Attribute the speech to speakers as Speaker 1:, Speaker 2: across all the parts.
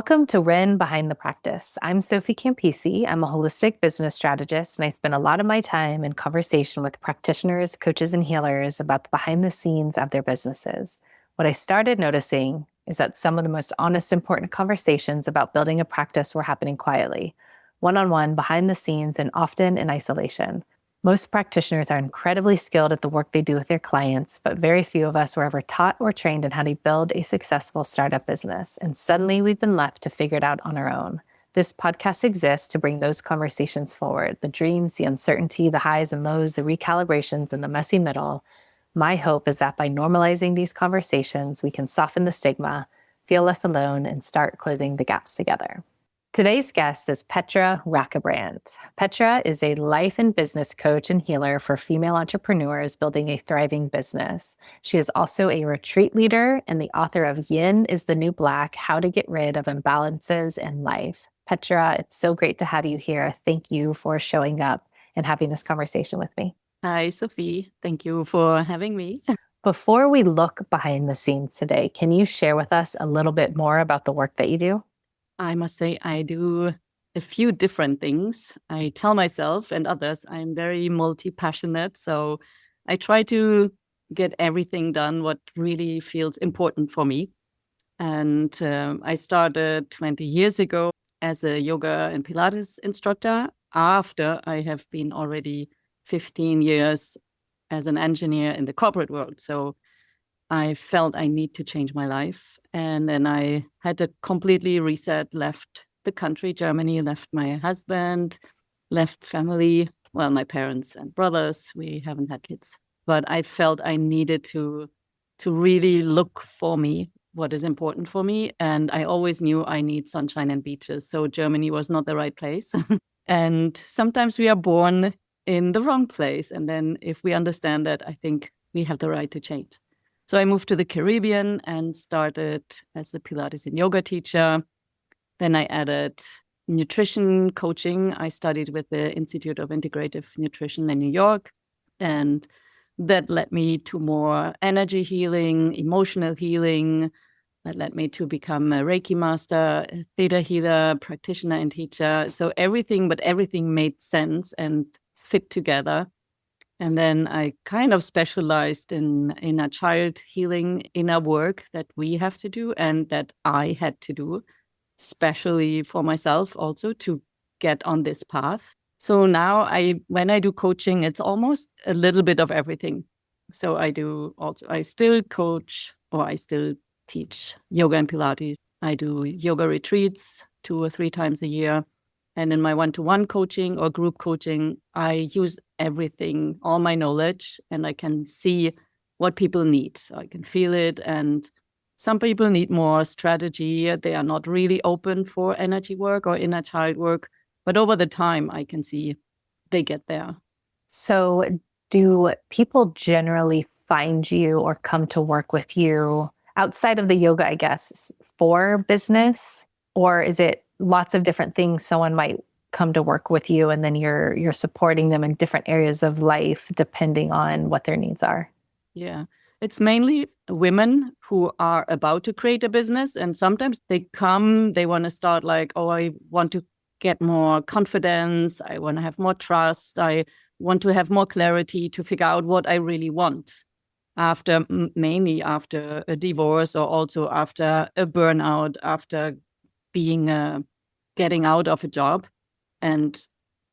Speaker 1: Welcome to Ren Behind the Practice. I'm Sophie Campisi. I'm a holistic business strategist, and I spend a lot of my time in conversation with practitioners, coaches, and healers about the behind the scenes of their businesses. What I started noticing is that some of the most honest, important conversations about building a practice were happening quietly, one-on-one, behind the scenes, and often in isolation. Most practitioners are incredibly skilled at the work they do with their clients, but very few of us were ever taught or trained in how to build a successful startup business. And suddenly we've been left to figure it out on our own. This podcast exists to bring those conversations forward, the dreams, the uncertainty, the highs and lows, the recalibrations, and the messy middle. My hope is that by normalizing these conversations, we can soften the stigma, feel less alone, and start closing the gaps together. Today's guest is Petra Rakebrandt. Petra is a life and business coach and healer for female entrepreneurs building a thriving business. She is also a retreat leader and the author of Yin is the New Black: How to Get Rid of Imbalances in Life. Petra, it's so great to have you here. Thank you for showing up and having this conversation with me.
Speaker 2: Hi, Sophie. Thank you for having me.
Speaker 1: Before we look behind the scenes today, can you share with us a little bit more about the work that you do?
Speaker 2: I must say I do a few different things. I tell myself and others I'm very multi-passionate, so I try to get everything done what really feels important for me. And I started 20 years ago as a yoga and Pilates instructor after I have been already 15 years as an engineer in the corporate world. So I felt I need to change my life. And then I had to completely reset, left the country, Germany, left my husband, left family, well, my parents and brothers. We haven't had kids. But I felt I needed to really look for me, what is important for me. And I always knew I need sunshine and beaches. So Germany was not the right place. And sometimes we are born in the wrong place. And then if we understand that, I think we have the right to change. So I moved to the Caribbean and started as a Pilates and yoga teacher. Then I added nutrition coaching. I studied with the Institute of Integrative Nutrition in New York. And that led me to more energy healing, emotional healing. That led me to become a Reiki master, a theta healer, practitioner and teacher. So everything made sense and fit together. And then I kind of specialized in inner child healing, inner work that we have to do and that I had to do, especially for myself also to get on this path. So now when I do coaching, it's almost a little bit of everything. So I still coach or I still teach yoga and Pilates. I do yoga retreats 2 or 3 times a year. And in my one-to-one coaching or group coaching, I use everything, all my knowledge, and I can see what people need. So I can feel it. And some people need more strategy. They are not really open for energy work or inner child work. But over the time, I can see they get there.
Speaker 1: So do people generally find you or come to work with you outside of the yoga, I guess, for business? Or is it lots of different things? Someone might come to work with you and then you're supporting them in different areas of life depending on what their needs are.
Speaker 2: Yeah, it's mainly women who are about to create a business. And sometimes they want to start like, oh, I want to get more confidence. I want to have more trust. I want to have more clarity to figure out what I really want mainly after a divorce or also after a burnout, after getting out of a job. And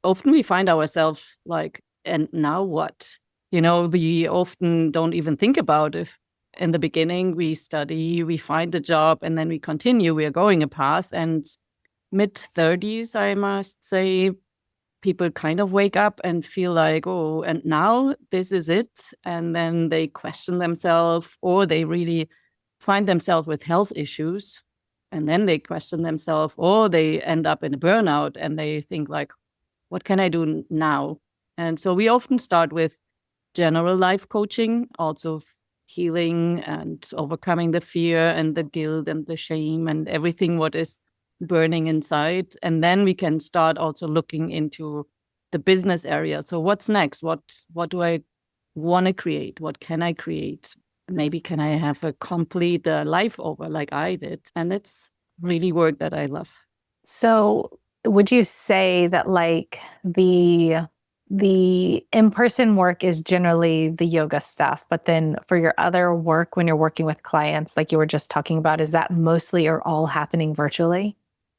Speaker 2: often we find ourselves like, and now what? We often don't even think about it. In the beginning, we study, we find a job, and then we continue. We are going a path. And mid-30s, I must say, people kind of wake up and feel like, oh, and now this is it. And then they question themselves, or they really find themselves with health issues. And then they question themselves, or they end up in a burnout and they think like, what can I do now? And so we often start with general life coaching, also healing and overcoming the fear and the guilt and the shame and everything what is burning inside. And then we can start also looking into the business area. So what's next? What do I want to create? What can I create? Maybe can I have a complete life over like I did? And it's really work that I love.
Speaker 1: So would you say that like the in-person work is generally the yoga stuff, but then for your other work when you're working with clients, like you were just talking about, is that mostly or all happening virtually?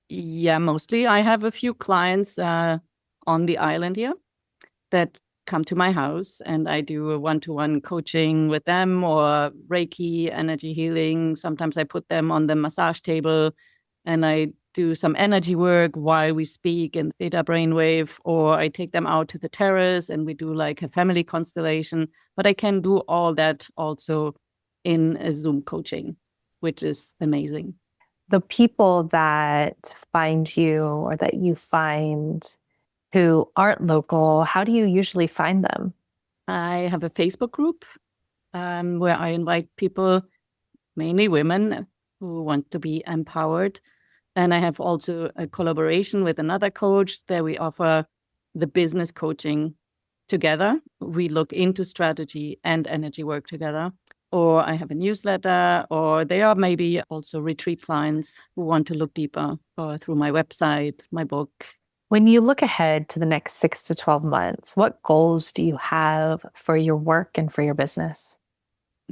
Speaker 2: Yeah, mostly. I have a few clients on the island here that come to my house, and I do a one-to-one coaching with them or Reiki, energy healing. Sometimes I put them on the massage table and I do some energy work while we speak in theta brainwave, or I take them out to the terrace and we do like a family constellation. But I can do all that also in a Zoom coaching, which is amazing.
Speaker 1: The people that find you or that you find who aren't local, how do you usually find them?
Speaker 2: I have a Facebook group where I invite people, mainly women, who want to be empowered. And I have also a collaboration with another coach that we offer the business coaching together. We look into strategy and energy work together. Or I have a newsletter, or they are maybe also retreat clients who want to look deeper, or through my website, my book.
Speaker 1: When you look ahead to the next 6 to 12 months, what goals do you have for your work and for your business?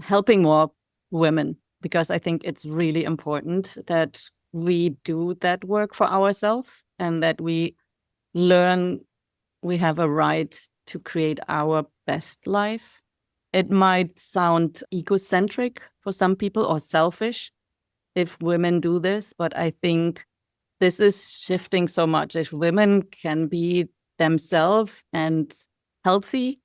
Speaker 2: Helping more women, because I think it's really important that we do that work for ourselves and that we learn we have a right to create our best life. It might sound egocentric for some people or selfish if women do this, but I think this is shifting so much. If women can be themselves and healthy,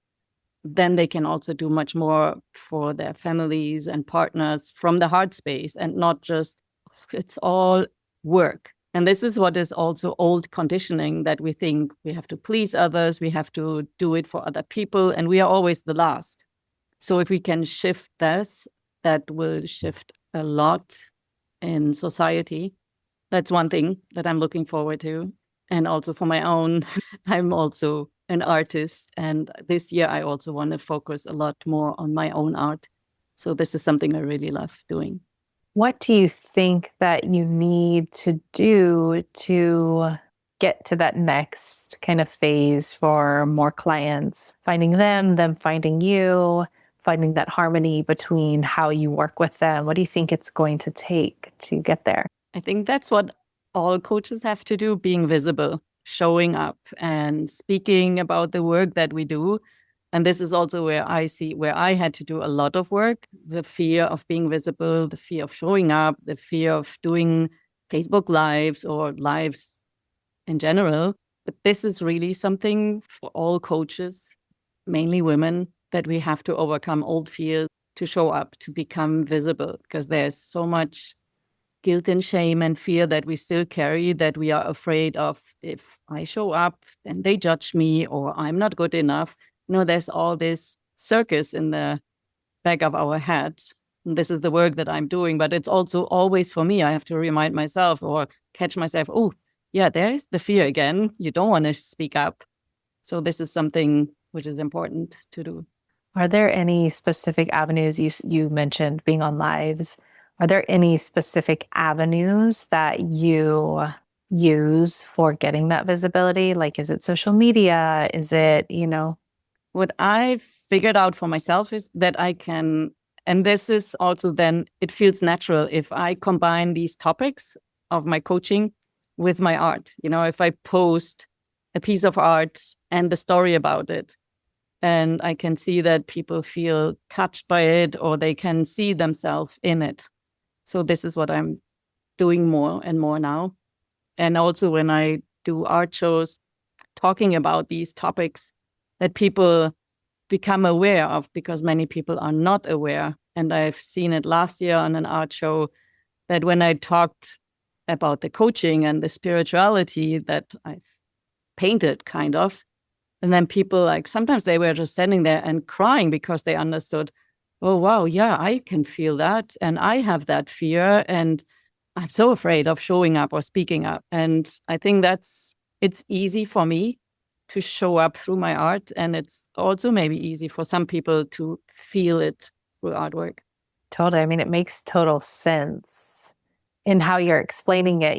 Speaker 2: then they can also do much more for their families and partners from the heart space, and not just it's all work. And this is what is also old conditioning, that we think we have to please others, we have to do it for other people, and we are always the last. So if we can shift this, that will shift a lot in society. That's one thing that I'm looking forward to. And also for my own, I'm also an artist. And this year, I also want to focus a lot more on my own art. So this is something I really love doing.
Speaker 1: What do you think that you need to do to get to that next kind of phase for more clients? Finding them finding you, finding that harmony between how you work with them. What do you think it's going to take to get there?
Speaker 2: I think that's what all coaches have to do, being visible, showing up and speaking about the work that we do. And this is also where I see where I had to do a lot of work, the fear of being visible, the fear of showing up, the fear of doing Facebook lives or lives in general. But this is really something for all coaches, mainly women, that we have to overcome old fears to show up, to become visible, because there's so much guilt and shame and fear that we still carry, that we are afraid of, if I show up, then they judge me, or I'm not good enough. There's all this circus in the back of our heads. And this is the work that I'm doing, but it's also always for me. I have to remind myself or catch myself. Oh, yeah, there is the fear again. You don't want to speak up. So this is something which is important to do.
Speaker 1: Are there any specific avenues you mentioned being on lives? Are there any specific avenues that you use for getting that visibility? Like, is it social media? Is it?
Speaker 2: What I figured out for myself is that I can, and this is also then, it feels natural if I combine these topics of my coaching with my art. If I post a piece of art and the story about it, and I can see that people feel touched by it or they can see themselves in it. So this is what I'm doing more and more now. And also when I do art shows, talking about these topics that people become aware of, because many people are not aware. And I've seen it last year on an art show, that when I talked about the coaching and the spirituality that I've painted kind of, and then people, like, sometimes they were just standing there and crying because they understood, oh, wow, yeah, I can feel that. And I have that fear. And I'm so afraid of showing up or speaking up. And I think it's easy for me to show up through my art. And it's also maybe easy for some people to feel it through artwork.
Speaker 1: Totally. I mean, it makes total sense in how you're explaining it,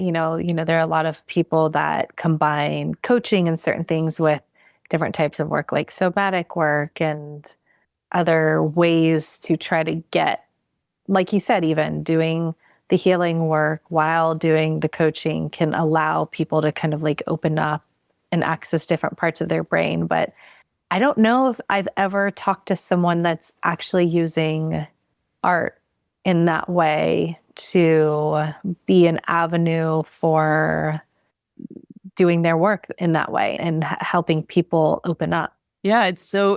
Speaker 1: there are a lot of people that combine coaching and certain things with different types of work, like somatic work and other ways to try to get, like you said, even doing the healing work while doing the coaching can allow people to kind of like open up and access different parts of their brain. But I don't know if I've ever talked to someone that's actually using art in that way to be an avenue for doing their work in that way and helping people open up.
Speaker 2: Yeah,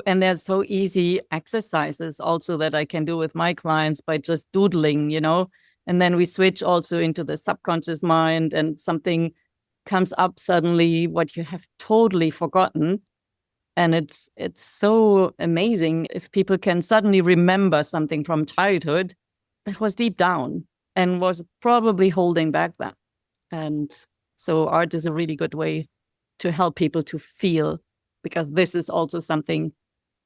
Speaker 2: and there's so easy exercises also that I can do with my clients by just doodling. And then we switch also into the subconscious mind, and something comes up suddenly what you have totally forgotten. And it's so amazing if people can suddenly remember something from childhood that was deep down and was probably holding back that. And so art is a really good way to help people to feel, because this is also something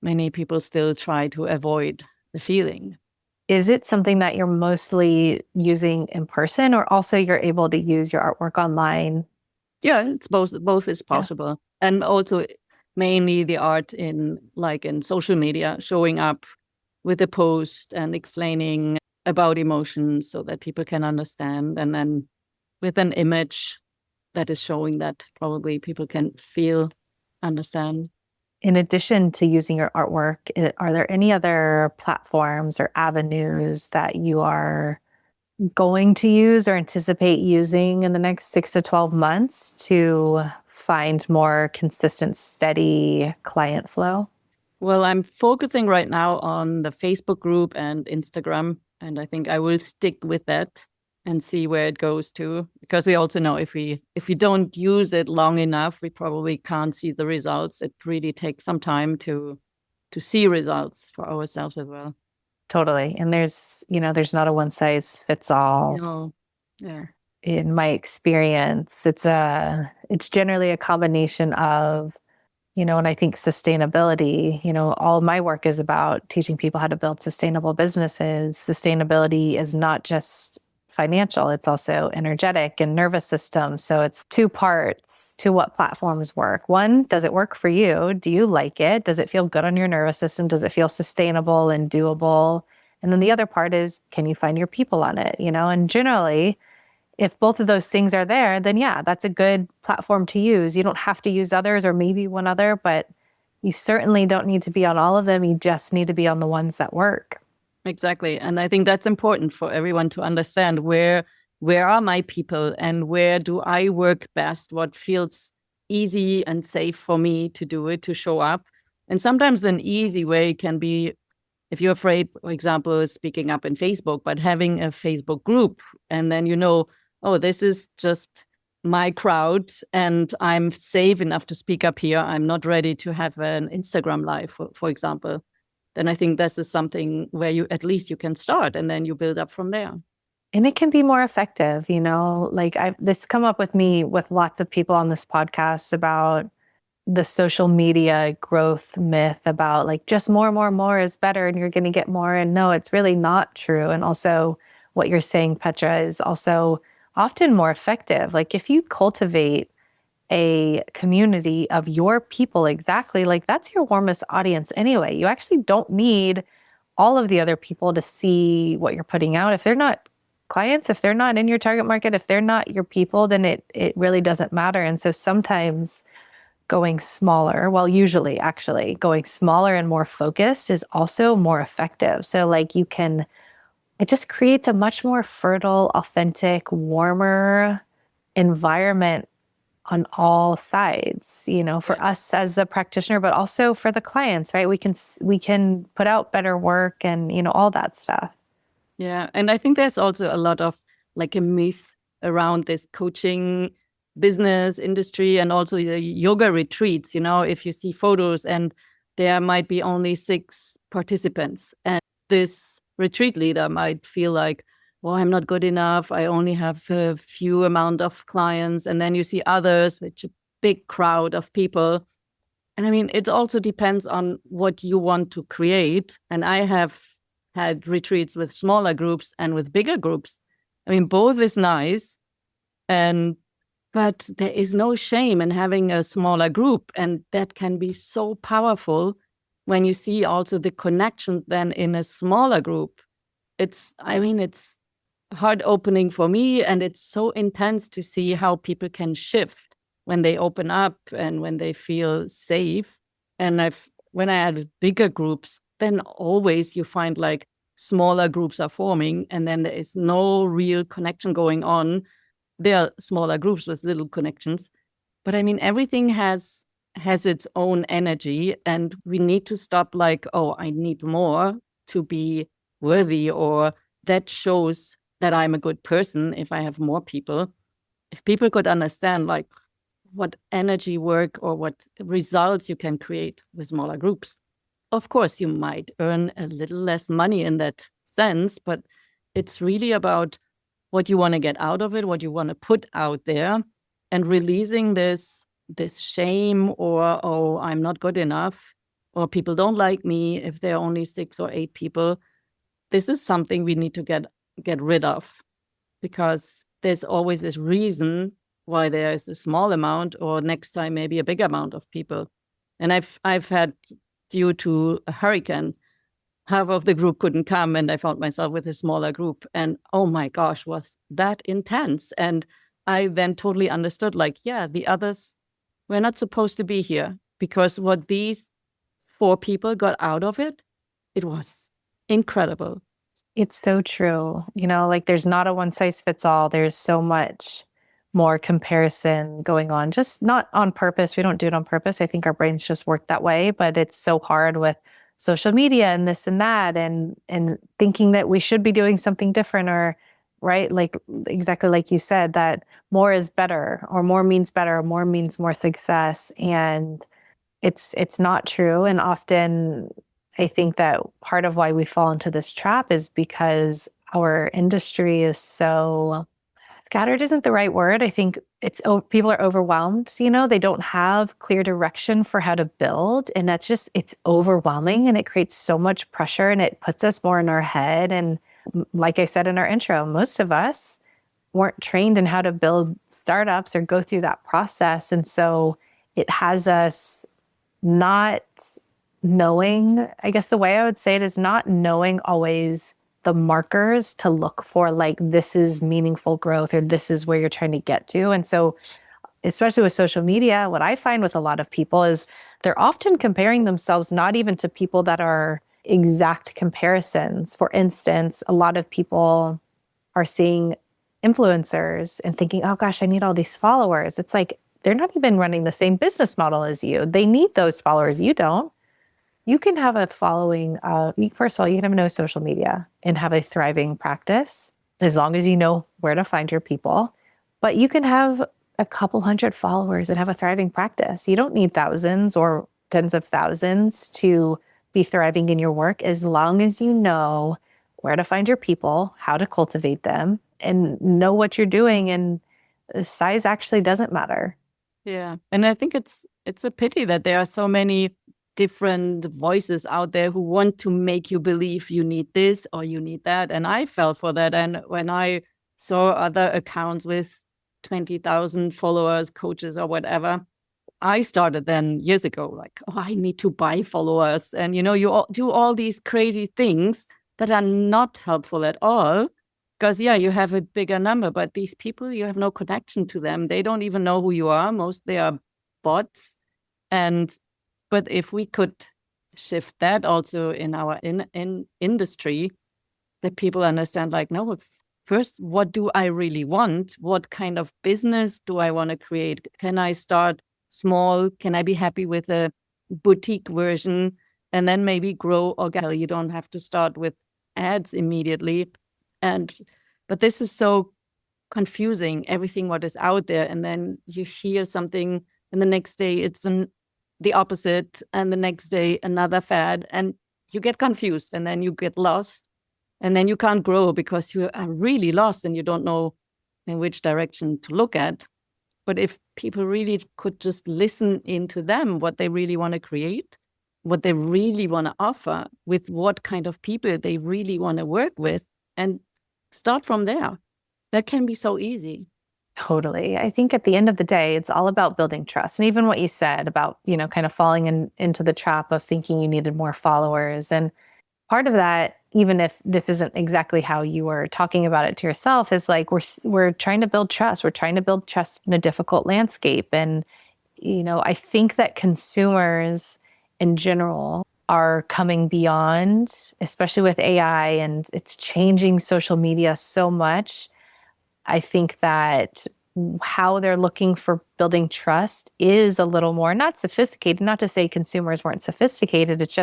Speaker 2: many people still try to avoid, the feeling.
Speaker 1: Is it something that you're mostly using in person, or also you're able to use your artwork online?
Speaker 2: Yeah, it's both is possible. Yeah. And also mainly the art in social media, showing up with a post and explaining about emotions so that people can understand, and then with an image that is showing that probably people can feel, understand.
Speaker 1: In addition to using your artwork, are there any other platforms or avenues that you are going to use or anticipate using in the next 6 to 12 months to find more consistent, steady client flow?
Speaker 2: Well, I'm focusing right now on the Facebook group and Instagram, and I think I will stick with that and see where it goes to, because we also know if we don't use it long enough, we probably can't see the results. It really takes some time to see results for ourselves as well.
Speaker 1: Totally. And there's not a one size fits all.
Speaker 2: No. Yeah.
Speaker 1: In my experience, it's generally a combination of, and I think sustainability, all my work is about teaching people how to build sustainable businesses. Sustainability is not just financial, it's also energetic and nervous system. So it's two parts to what platforms work. One, does it work for you? Do you like it? Does it feel good on your nervous system? Does it feel sustainable and doable? And then the other part is, can you find your people on it? And generally, if both of those things are there, then yeah, that's a good platform to use. You don't have to use others, or maybe one other, but you certainly don't need to be on all of them. You just need to be on the ones that work.
Speaker 2: Exactly. And I think that's important for everyone to understand where are my people and where do I work best, what feels easy and safe for me to do it, to show up. And sometimes an easy way can be, if you're afraid, for example, speaking up in Facebook, but having a Facebook group, and then oh, this is just my crowd and I'm safe enough to speak up here. I'm not ready to have an Instagram live, for example. Then I think this is something where at least you can start, and then you build up from there.
Speaker 1: And it can be more effective, like this come up with me with lots of people on this podcast about the social media growth myth about like just more is better and you're going to get more. And no, it's really not true. And also what you're saying, Petra, is also often more effective. Like if you cultivate a community of your people, exactly, like that's your warmest audience anyway. You actually don't need all of the other people to see what you're putting out. If they're not clients, if they're not in your target market, if they're not your people, then it really doesn't matter. And so sometimes going smaller, well, usually actually going smaller and more focused is also more effective. So like it just creates a much more fertile, authentic, warmer environment on all sides, for us as a practitioner, but also for the clients, right? We can put out better work and, all that stuff.
Speaker 2: Yeah. And I think there's also a lot of like a myth around this coaching business industry and also the yoga retreats. If you see photos and there might be only 6 participants, and this retreat leader might feel like, well, I'm not good enough. I only have a few amount of clients. And then you see others, which a big crowd of people. And I mean, it also depends on what you want to create. And I have had retreats with smaller groups and with bigger groups. I mean, both is nice, and but there is no shame in having a smaller group, and that can be so powerful when you see also the connections then in a smaller group. It's heart opening for me, and it's so intense to see how people can shift when they open up and when they feel safe. And when I add bigger groups, then always you find like smaller groups are forming, and then there is no real connection going on. There are smaller groups with little connections, but I mean everything has its own energy, and we need to stop like, oh, I need more to be worthy, or that shows that I'm a good person if I have more people. If people could understand like what energy work or what results you can create with smaller groups, of course you might earn a little less money in that sense, but it's really about what you want to get out of it, what you want to put out there, and releasing this shame, or oh, I'm not good enough, or people don't like me if there are only 6 or 8 people. This is something we need to get rid of, because there's always this reason why there is a small amount, or next time maybe a big amount of people. And I've had, due to a hurricane, half of the group couldn't come, and I found myself with a smaller group, and oh my gosh, was that intense. And I then totally understood, like, yeah, the others were not supposed to be here, because what these 4 people got out of it, it was incredible.
Speaker 1: It's so true. Like there's not a one size fits all. There's so much more comparison going on, just not on purpose. We don't do it on purpose. I think our brains just work that way, but it's so hard with social media and this and that, and thinking that we should be doing something different, or right, like exactly like you said, that more is better, or more means better, or more means more success. And it's not true. And often I think that part of why we fall into this trap is because our industry is so scattered isn't the right word. I think people are overwhelmed. They don't have clear direction for how to build. And it's overwhelming, and it creates so much pressure, and it puts us more in our head. And like I said in our intro, most of us weren't trained in how to build startups or go through that process. And so it has us not knowing, I guess the way I would say it is not knowing always the markers to look for, like, this is meaningful growth, or this is where you're trying to get to. And so, especially with social media, what I find with a lot of people is they're often comparing themselves not even to people that are exact comparisons. For instance, a lot of people are seeing influencers and thinking, oh gosh, I need all these followers. It's like, they're not even running the same business model as you. They need those followers. You don't. You can have a following. First of all, you can have no social media and have a thriving practice as long as you know where to find your people. But you can have a couple hundred followers and have a thriving practice. You don't need thousands or tens of thousands to be thriving in your work, as long as you know where to find your people, how to cultivate them, and know what you're doing. And size actually doesn't matter.
Speaker 2: Yeah. And I think it's a pity that there are so many different voices out there who want to make you believe you need this or you need that. And I fell for that. And when I saw other accounts with 20,000 followers, coaches or whatever, I started then years ago, like, oh, I need to buy followers. And, you do all these crazy things that are not helpful at all. Because, yeah, you have a bigger number, but these people, you have no connection to them. They don't even know who you are. They are bots. But if we could shift that also in our in industry, that people understand, like, no, first, what do I really want? What kind of business do I want to create? Can I start small? Can I be happy with a boutique version and then maybe grow organically? You don't have to start with ads immediately. But this is so confusing, everything what is out there. And then you hear something, and the next day it's the opposite, and the next day another fad, and you get confused, and then you get lost, and then you can't grow because you are really lost and you don't know in which direction to look at. But if people really could just listen into them, what they really want to create, what they really want to offer, with what kind of people they really want to work with, and start from there. That can be so easy.
Speaker 1: Totally. I think at the end of the day, it's all about building trust. And even what you said about, kind of falling into the trap of thinking you needed more followers. And part of that, even if this isn't exactly how you were talking about it to yourself, is like we're trying to build trust. We're trying to build trust in a difficult landscape. And, I think that consumers in general are coming beyond, especially with AI and it's changing social media so much. I think that how they're looking for building trust is a little more not sophisticated, not to say consumers weren't sophisticated. It's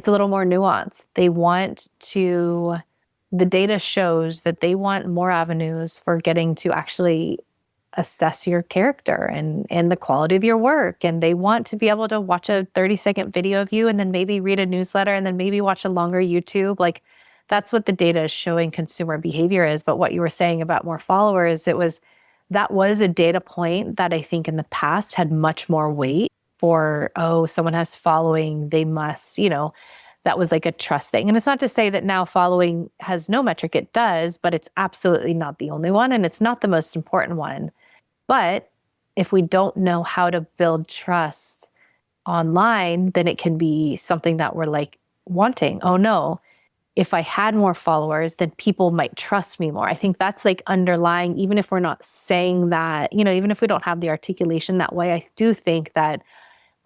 Speaker 1: a little more nuanced. The data shows that they want more avenues for getting to actually assess your character and the quality of your work. And they want to be able to watch a 30-second video of you and then maybe read a newsletter and then maybe watch a longer YouTube. Like that's what the data is showing consumer behavior is. But what you were saying about more followers, that was a data point that I think in the past had much more weight for, oh, someone has following, they must, that was like a trust thing. And it's not to say that now following has no metric, it does, but it's absolutely not the only one. And it's not the most important one. But if we don't know how to build trust online, then it can be something that we're like wanting. Oh no, if I had more followers, then people might trust me more. I think that's like underlying, even if we're not saying that, even if we don't have the articulation that way, I do think that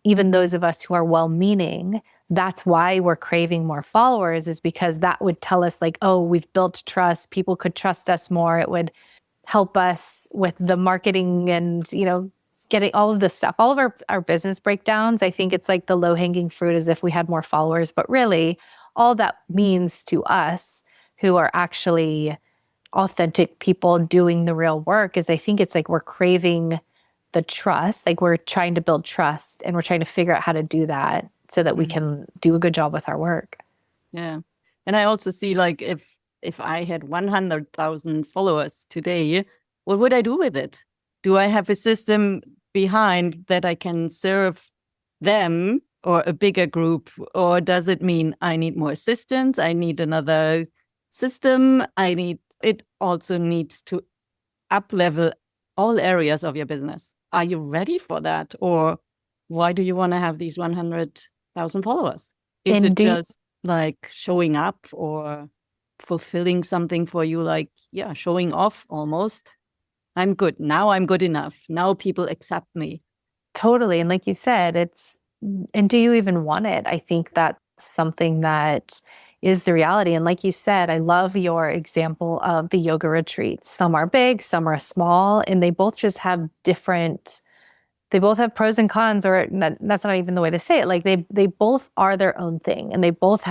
Speaker 1: even those of us who are well meaning, that's why we're craving more followers, is because that would tell us, like, oh, we've built trust. People could trust us more. It would help us with the marketing and, getting all of this stuff, all of our business breakdowns. I think it's like the low hanging fruit as if we had more followers, but really all that means to us who are actually authentic people doing the real work is I think it's like we're craving the trust, like we're trying to build trust and we're trying to figure out how to do that so that we can do a good job with our work.
Speaker 2: Yeah. And I also see like if I had 100,000 followers today, what would I do with it? Do I have a system behind that I can serve them or a bigger group? Or does it mean I need more assistants? I need another system. It also needs to up level all areas of your business. Are you ready for that? Or why do you want to have these 100,000 followers? Is
Speaker 1: And
Speaker 2: it just like showing up or fulfilling something for you? Like, yeah, showing off almost. I'm good. Now I'm good enough. Now people accept me.
Speaker 1: totally. And like you said, and do you even want it? I think that's something that is the reality. And like you said, I love your example of the yoga retreats. Some are big, some are small, and they both just have they both have pros and cons, or that's not even the way to say it. Like they both are their own thing and they both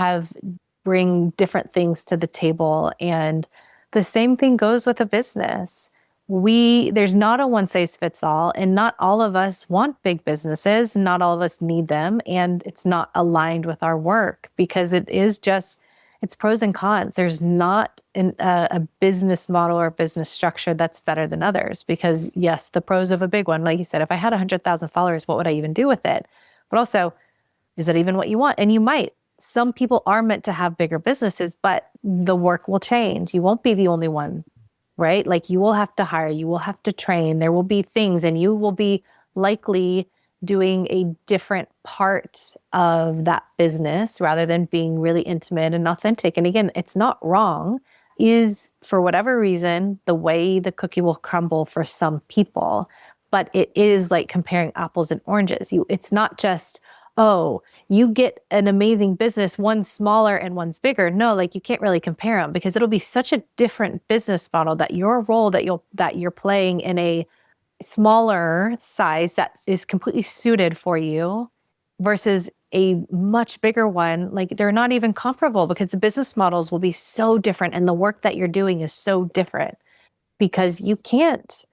Speaker 1: bring different things to the table. And the same thing goes with a business. There's not a one size fits all, and not all of us want big businesses. Not all of us need them. And it's not aligned with our work because it's pros and cons. There's not a business model or business structure that's better than others because yes, the pros of a big one, like you said, if I had 100,000 followers, what would I even do with it? But also, is it even what you want? And you might. Some people are meant to have bigger businesses, but the work will change. You won't be the only one, right? Like you will have to hire, you will have to train, there will be things, and you will be likely doing a different part of that business rather than being really intimate and authentic. And again, it's not wrong. Is for whatever reason, the way the cookie will crumble for some people, but it is like comparing apples and oranges. It's not just, oh, you get an amazing business, one's smaller and one's bigger. No, like you can't really compare them because it'll be such a different business model that your role that you're playing in a smaller size that is completely suited for you versus a much bigger one. Like they're not even comparable because the business models will be so different and the work that you're doing is so different because you can't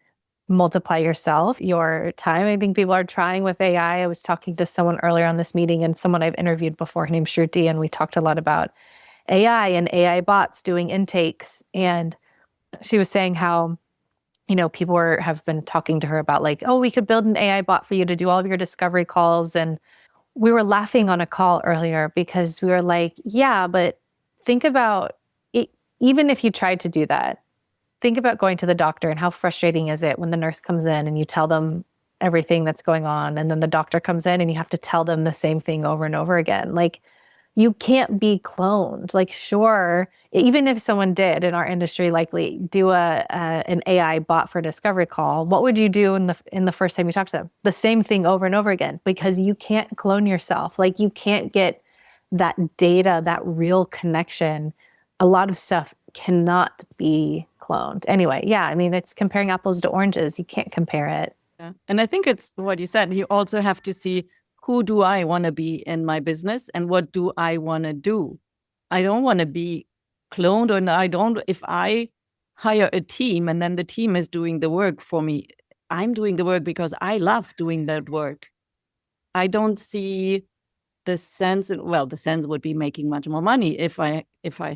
Speaker 1: multiply your time. I think people are trying with AI. I was talking to someone earlier on this meeting and someone I've interviewed before, her name's Shruti, and we talked a lot about AI and AI bots doing intakes. And she was saying how, people have been talking to her about like, oh, we could build an AI bot for you to do all of your discovery calls. And we were laughing on a call earlier because we were like, yeah, but think about it. Even if you tried to do that, think about going to the doctor and how frustrating is it when the nurse comes in and you tell them everything that's going on, and then the doctor comes in and you have to tell them the same thing over and over again. Like, you can't be cloned. Like, sure, even if someone did in our industry, likely do an AI bot for a discovery call, what would you do in the first time you talk to them? The same thing over and over again, because you can't clone yourself. Like, you can't get that data, that real connection. A lot of stuff cannot be cloned. Anyway, yeah, I mean, it's comparing apples to oranges. You can't compare it.
Speaker 2: Yeah. And I think it's what you said. You also have to see, who do I want to be in my business and what do I want to do? I don't want to be cloned, or I don't, if I hire a team and then the team is doing the work for me, I'm doing the work because I love doing that work. I don't see the sense, well, the sense would be making much more money if I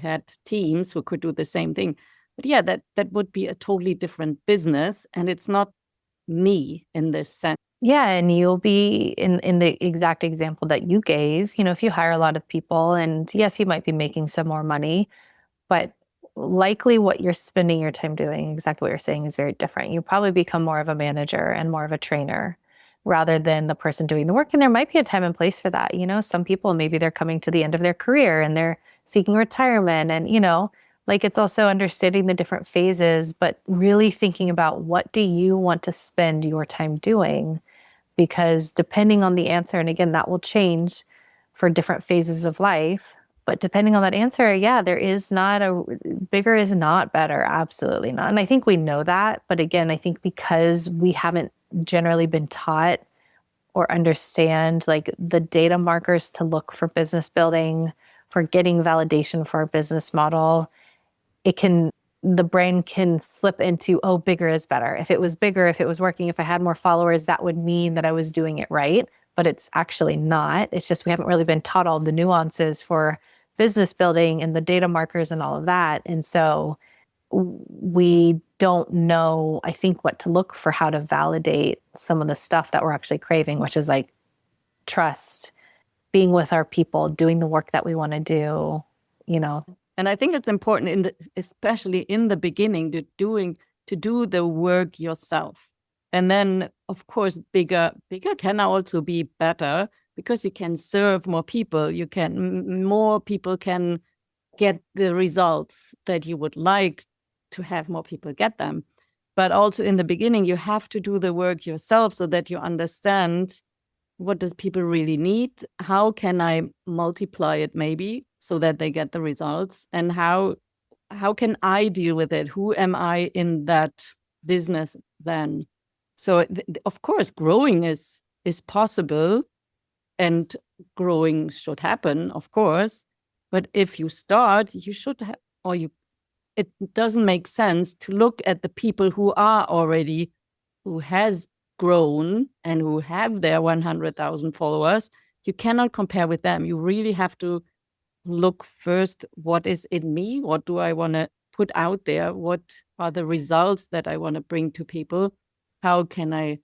Speaker 2: had teams who could do the same thing. But yeah, that would be a totally different business, and it's not me in this sense.
Speaker 1: Yeah, and you'll be in the exact example that you gave. You know, if you hire a lot of people, and yes, you might be making some more money, but likely what you're spending your time doing, exactly what you're saying, is very different. You probably become more of a manager and more of a trainer rather than the person doing the work. And there might be a time and place for that. You know, some people, maybe they're coming to the end of their career and they're seeking retirement. And, you know, like, it's also understanding the different phases, but really thinking about, what do you want to spend your time doing? Because depending on the answer, and again, that will change for different phases of life, but depending on that answer, yeah, there is not a bigger is not better. Absolutely not. And I think we know that. But again, I think because we haven't generally been taught or understand like the data markers to look for business building, for getting validation for our business model, it can the brain can slip into, oh, bigger is better. If it was bigger, if it was working, if I had more followers, that would mean that I was doing it right. But it's actually not. It's just we haven't really been taught all the nuances for business building and the data markers and all of that. And so we don't know, I think, what to look for, how to validate some of the stuff that we're actually craving, which is like trust, being with our people, doing the work that we want to do, you know.
Speaker 2: And I think it's important, especially in the beginning, to do the work yourself. And then, of course, bigger can also be better, because you can serve more people. More people can get the results that you would like to have more people get them. But also in the beginning, you have to do the work yourself so that you understand, what does people really need? How can I multiply it maybe so that they get the results? And how can I deal with it? Who am I in that business then? So of course, growing is possible, and growing should happen, of course. But if you start, you should have, or you, it doesn't make sense to look at the people who has grown and who have their 100,000 followers. You cannot compare with them. You really have to look first, what is in me? What do I want to put out there? What are the results that I want to bring to people? How can I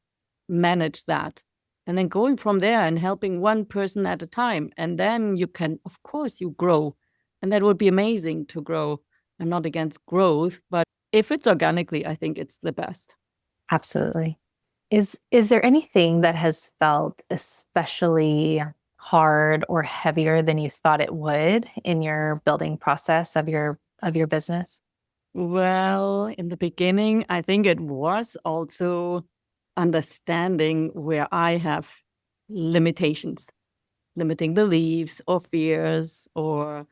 Speaker 2: manage that? And then going from there and helping one person at a time. And then you can, of course, you grow. And that would be amazing to grow. I'm not against growth, but if it's organically, I think it's the best.
Speaker 1: Absolutely. Is there anything that has felt especially hard or heavier than you thought it would in your building process of your business?
Speaker 2: Well, in the beginning, I think it was also understanding where I have limitations, limiting beliefs or fears or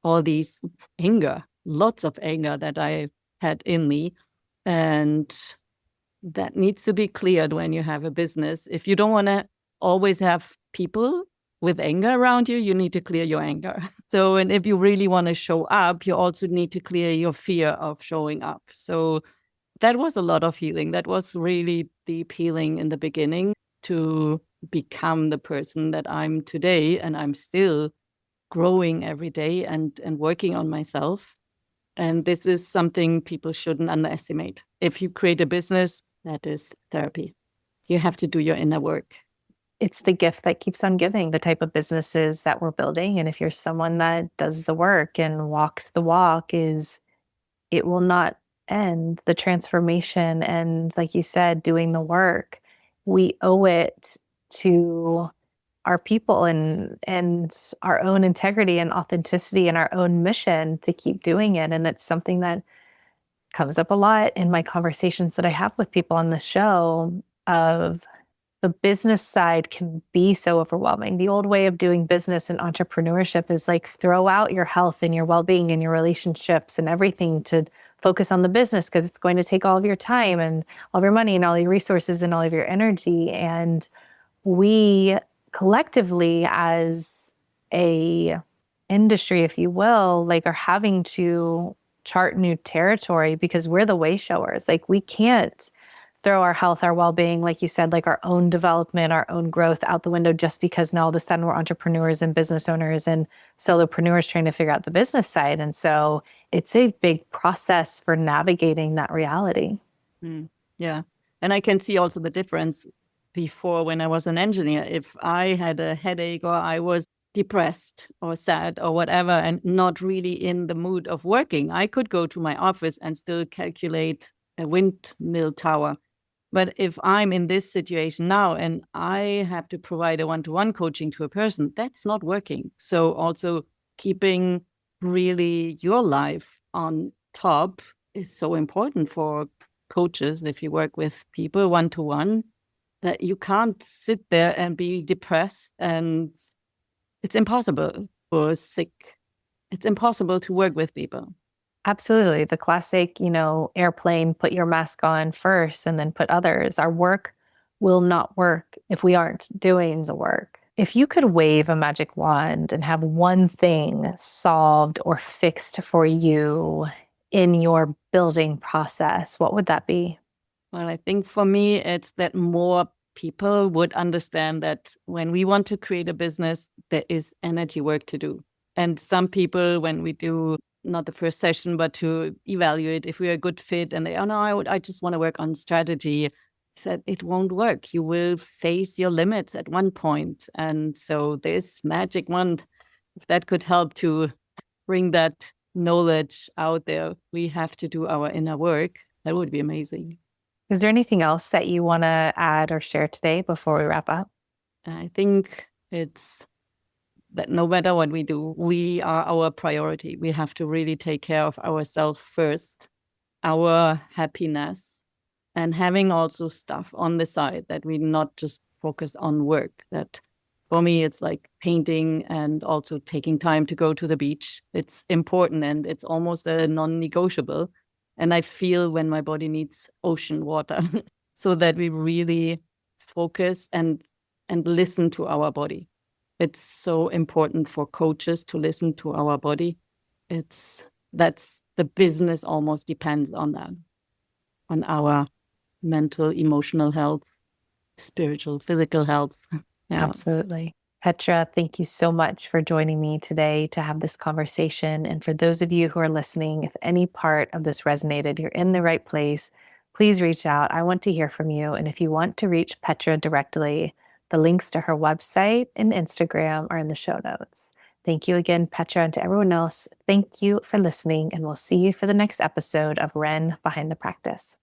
Speaker 2: all these anger, lots of anger that I had in me. And that needs to be cleared when you have a business. If you don't want to always have people with anger around you, you need to clear your anger. So, and if you really want to show up, you also need to clear your fear of showing up. So that was a lot of healing. That was really deep healing in the beginning, to become the person that I'm today. And I'm still growing every day and working on myself. And this is something people shouldn't underestimate. If you create a business, that is therapy. You have to do your inner work.
Speaker 1: It's the gift that keeps on giving, the type of businesses that we're building. And if you're someone that does the work and walks the walk, it will not end, the transformation and, like you said, doing the work, we owe it to our people and our own integrity and authenticity and our own mission to keep doing it. And that's something that comes up a lot in my conversations that I have with people on the show of the business side can be so overwhelming. The old way of doing business and entrepreneurship is like throw out your health and your well-being and your relationships and everything to focus on the business because it's going to take all of your time and all of your money and all your resources and all of your energy. And we collectively as a industry, if you will, like are having to chart new territory because we're the way showers. Like we can't throw our health, our well-being, like you said, like our own development, our own growth out the window just because now all of a sudden we're entrepreneurs and business owners and solopreneurs trying to figure out the business side. And so it's a big process for navigating that reality.
Speaker 2: Yeah. And I can see also the difference before when I was an engineer. If I had a headache or I was depressed or sad or whatever and not really in the mood of working, I could go to my office and still calculate a windmill tower. But if I'm in this situation now and I have to provide a one-to-one coaching to a person, that's not working. So also keeping really your life on top is so important for coaches. If you work with people one-to-one, that you can't sit there and be depressed, and it's impossible or sick. It's impossible to work with people.
Speaker 1: Absolutely. The classic, airplane, put your mask on first and then put others. Our work will not work if we aren't doing the work. If you could wave a magic wand and have one thing solved or fixed for you in your building process, what would that be?
Speaker 2: Well, I think for me, it's that more people would understand that when we want to create a business, there is energy work to do. And some people, when we do not the first session, but to evaluate if we're a good fit, and they, oh no, I just want to work on strategy, said it won't work. You will face your limits at one point. And so this magic wand, if that could help to bring that knowledge out there, we have to do our inner work. That would be amazing.
Speaker 1: Is there anything else that you want to add or share today before we wrap up?
Speaker 2: I think it's that no matter what we do, we are our priority. We have to really take care of ourselves first, our happiness, and having also stuff on the side that we not just focus on work. That for me, it's like painting and also taking time to go to the beach. It's important and it's almost a non-negotiable. And I feel when my body needs ocean water so that we really focus and listen to our body. It's so important for coaches to listen to our body. That's the business almost depends on that, on our mental, emotional health, spiritual, physical health. Yeah.
Speaker 1: Absolutely. Petra, thank you so much for joining me today to have this conversation. And for those of you who are listening, if any part of this resonated, you're in the right place, please reach out. I want to hear from you. And if you want to reach Petra directly, the links to her website and Instagram are in the show notes. Thank you again, Petra, and to everyone else. Thank you for listening, and we'll see you for the next episode of Ren Behind the Practice.